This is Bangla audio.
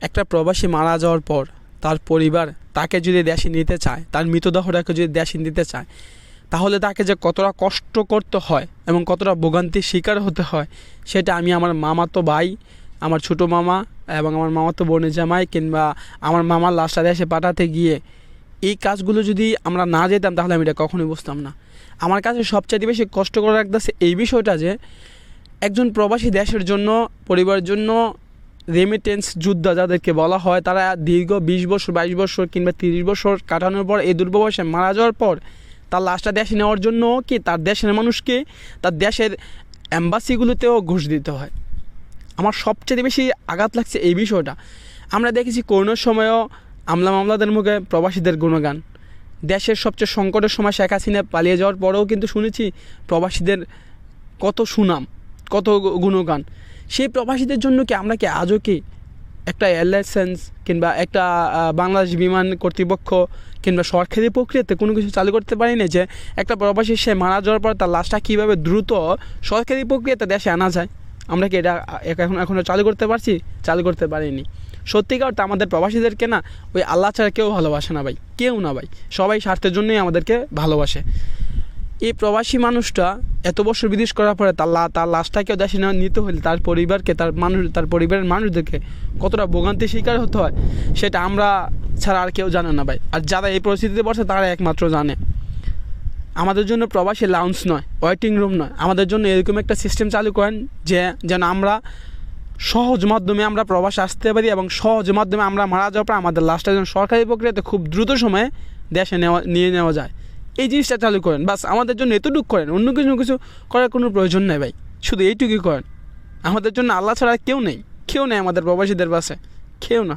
একটা প্রবাসী মারা যাওয়ার পর তার পরিবার তাকে যদি দেশে নিতে চায়, তার মৃতদেহটাকে যদি দেশে নিতে চায়, তাহলে তাকে যে কতটা কষ্ট করতে হয় এবং কতটা ভোগান্তির শিকার হতে হয় সেটা আমি আমার মামাতো ভাই, আমার ছোটো মামা এবং আমার মামাতো বোনের জামাই কিংবা আমার মামার লাশটা দেশে পাঠাতে গিয়ে এই কাজগুলো যদি আমরা না যেতাম তাহলে আমি এটা কখনোই বুঝতাম না। আমার কাছে সবচেয়ে বেশি কষ্টকর লাগতেছে এই বিষয়টা যে একজন প্রবাসী দেশের জন্য, পরিবারের জন্য রেমিটেন্স যোদ্ধা যাদেরকে বলা হয়, তারা দীর্ঘ 20 বছর 22 বছর কিংবা 30 বছর কাটানোর পর এই দুর্বয়সে মারা যাওয়ার পর তার লাশটা দেশে নেওয়ার জন্য কি তার দেশের মানুষকে তার দেশের অ্যাম্বাসিগুলোতেও ঘুষ দিতে হয়। আমার সবচেয়ে বেশি আঘাত লাগছে এই বিষয়টা। আমরা দেখেছি করোনার সময়ও আমলা মামলাদের মুখে প্রবাসীদের গুণগান। দেশের সবচেয়ে সংকটের সময় শেখ হাসিনা পালিয়ে যাওয়ার পরেও কিন্তু শুনেছি প্রবাসীদের কত সুনাম, কত গুণগান। সেই প্রবাসীদের জন্য কি আমরা কি আজও কি একটা লাইসেন্স কিংবা একটা বাংলাদেশ বিমান কর্তৃপক্ষ কিংবা সরকারি প্রক্রিয়াতে কোনো কিছু চালু করতে পারি না যে একটা প্রবাসী সে মারা যাওয়ার পর তার লাশটা কীভাবে দ্রুত সরকারি প্রক্রিয়াতে দেশে আনা যায়? আমরা কি এটা এখনও চালু করতে পারছি? চালু করতে পারিনি। সত্যিকার তো আমাদের প্রবাসীদেরকে না ওই আল্লাহ ছাড়া কেউ ভালোবাসে না ভাই, কেউ না ভাই, সবাই স্বার্থের জন্যই আমাদেরকে ভালোবাসে। এই প্রবাসী মানুষটা এত বছর বিদেশ করার পরে তার লাশটাকেও দেশে নিতে হলে তার পরিবারকে, তার পরিবারের মানুষদেরকে কতটা ভোগান্তির শিকার হতে হয় সেটা আমরা ছাড়া আর কেউ জানে না ভাই। আর যারা এই পরিস্থিতিতে পড়ছে তারা একমাত্র জানে। আমাদের জন্য প্রবাসী লাউঞ্জ নয়, ওয়েটিং রুম নয়, আমাদের জন্য এরকম একটা সিস্টেম চালু করেন যেন আমরা সহজ মাধ্যমে আমরা প্রবাসে আসতে পারি এবং সহজ মাধ্যমে আমরা মারা যাওয়ার পর আমাদের লাশটা যেন সরকারি প্রক্রিয়াতে খুব দ্রুত সময়ে দেশে নিয়ে নেওয়া যায়। এই জিনিসটা চালু করেন, বাস আমাদের জন্য এতটুকু করেন, অন্য কিছু করার কোনো প্রয়োজন নেই ভাই, শুধু এইটুকুই করেন। আমাদের জন্য আল্লাহ ছাড়া কেউ নেই আমাদের প্রবাসীদের পাশে, কেউ না।